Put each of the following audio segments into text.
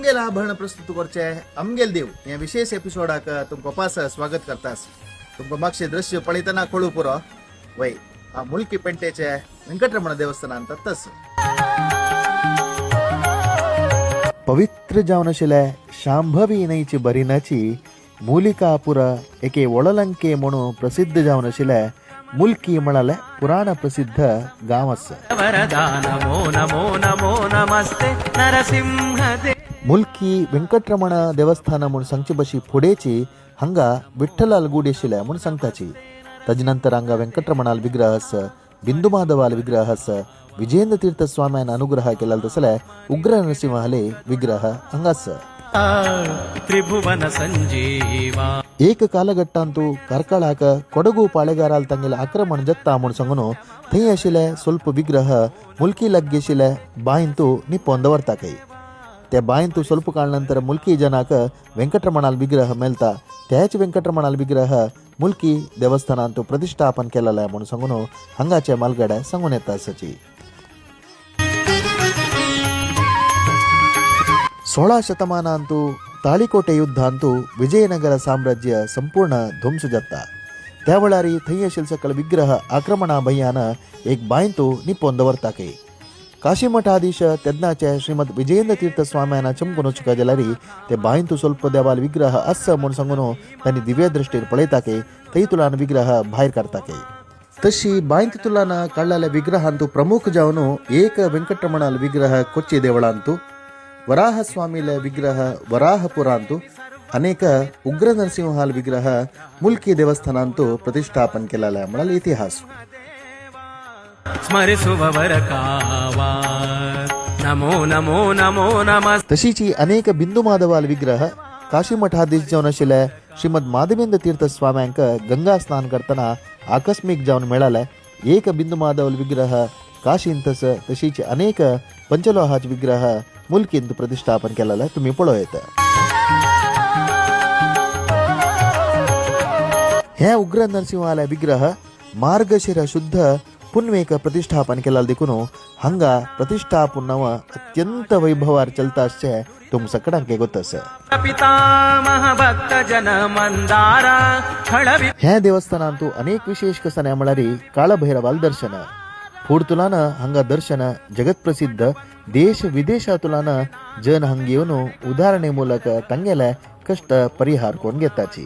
तुमगेल आभरण प्रस्तुत करचे आमगेल देव या विशेष एपिसोडाक तुमका पास स्वागत करतास. तुमका मागचे दृश्य पळयतना कळू पुरो वय आ मुलकी पेंटेचे वेंकटरमण देवस्थान ಅಂತ तस पवित्र जावन आशिल्ल्या शांभवी न्हंयची बरिनाची मूलिकापुर एके वळलंके म्हणून प्रसिद्ध जावन आशिल्ल्या मुल्की म्हणाले पुराण प्रसिद्ध गाव आसा. मुल्की वेंकटरमण देवस्थान म्हणून सांगचे बशी फुडेची हांगा विठ्ठलाल गुडी आशिल्ल्या म्हणून सांगताची. ताजे नंतर हांगा वेंकटरमणाल विग्रह आसा, बिंदू माधवाल विग्रह आसा, विजेंद्र तीर्थ स्वाम्यान अनुग्रह केला तसले उग्र नरसिंह हाले विग्रह हांगा आसा. त्रिभुवन संजीवा एक कालघट्टांतू कार्कळाक ಕೊಡಗು पाळेगाराल तांगेले आक्रमण जगता म्हूण सांगून थंय आशिल्ले ಸ್ವಲ್ಪ विग्रह मुल्की लागीं आशिल्ले बांयंतू निपोवन दवरताकय. त्या बांयंतू ಸ್ವಲ್ಪ काळ नंतर मुल्की जनाक वेंकटरमणाल विग्रह मेळता. त्याच वेंकटरमणाल विग्रह मुल्की देवस्थानांतू प्रतिष्ठापन केलेले म्हूण सांगून हांगाचे मालगडे सांगून येता आसाची. 16 ಶತಮಾನಾಂತೂ ताळीकोटे युद्धांतू विजयनगर साम्राज्य संपूर्ण ध्वंस जाता. त्या वेळारी थंय आशिल्ले सकल विग्रह आक्रमणा भयान एक बांयंतू निपोवन दवरताकय. काशी मठाधीश तेन्नाचे श्रीमद विजेंद्र तीर्थ स्वाम्यान चमकून वचूंक जाल्यारी ते बांयंतू ಸ್ವಲ್ಪ देवाल विग्रह आसा म्हूण सांगून तांणी दिव्य दृश्टीर पळयताकय. थंय तुलान विग्रह भायर काडताकय. तशी बांयंत तुलान काडलेल्या विग्रहांतू प्रमुख जावन एक वेंकटरमणाल विग्रह कोच्ची देवळांतू, वराह स्वामीले विग्रह वराहपुरांतू, अनेक उग्र नरसिंहाल विग्रह मुल्की देवस्थानांतू प्रतिष्ठापन केलेले म्हणाल इतिहास. तशीची अनेक बिंदू माधवाल विग्रह काशी मठाधीश जावन आशिल्ले श्रीमद माधवेंद्र तीर्थ स्वाम्यांक गंगा स्नान करतना आकस्मिक जावन मेळाले. एक बिंदू माधवल विग्रह काशींतस तशीच अनेक पंचलोहाच विग्रह मुल्कींत प्रतिष्ठापन केलेले तुम्ही पळयत. हे उग्र नरसिंहाले विग्रह मार्गशीर शुद्ध पुनवेक प्रतिष्ठापन केलेले देखून हांगा प्रतिष्ठापन नव अत्यंत वैभवार चलता अशें तुम सगळ्यांक गोतस. हे देवस्थानांतू अनेक विशेष कसने म्हळ्यारी काळभैरवाल दर्शन. फूड तुलान हांगा दर्शन जगत प्रसिद्ध. देश विदेशातुलान जन हांगा येवन उदाहरणे मूलक तांगेले कष्ट परिहार कोण घेताची.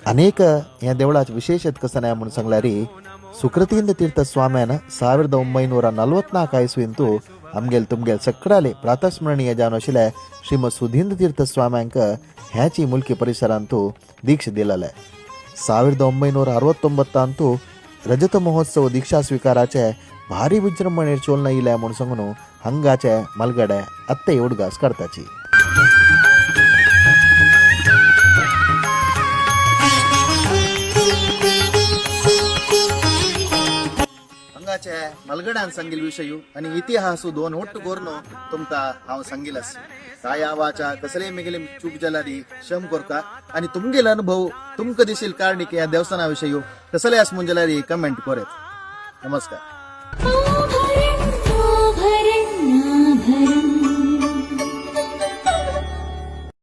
अनेक ह्या देवळाचे विशेषत कसने म्हूण सांगल्यारी सुकृतींद्र तीर्थ स्वाम्यान 1944 इसवींतू आमगेल तुमगेल सगळ्याले प्रातस्मरणीय जावन आशिल्ले श्रीमद सुधींद्र तीर्थ स्वाम्यांक ह्याची मुल्की परिसरांतू दीक्षा दिलेले. 1969 रजत महोत्सव दीक्षा स्वीकाराचे भारी विजृंभणेर चोलन इले म्हूण सांगून हांगाचे मालगडे अत्ते उडगास करताची. हांगाचे मालगड्यान सांगिल विशय आणि इतिहास दोन ಒಟ್ಟು गोरनो तुमका हांव सांगिलस. काय आवाचा कसले मेगले चूक जाल्यारी क्षम कोरका आणि तुमगेल अनुभव तुमका दिसेल कारणी की या देवस्थाना विषयी कसले आस म्हूण जाल्यारी कमेंट कोरेत. नमस्कार.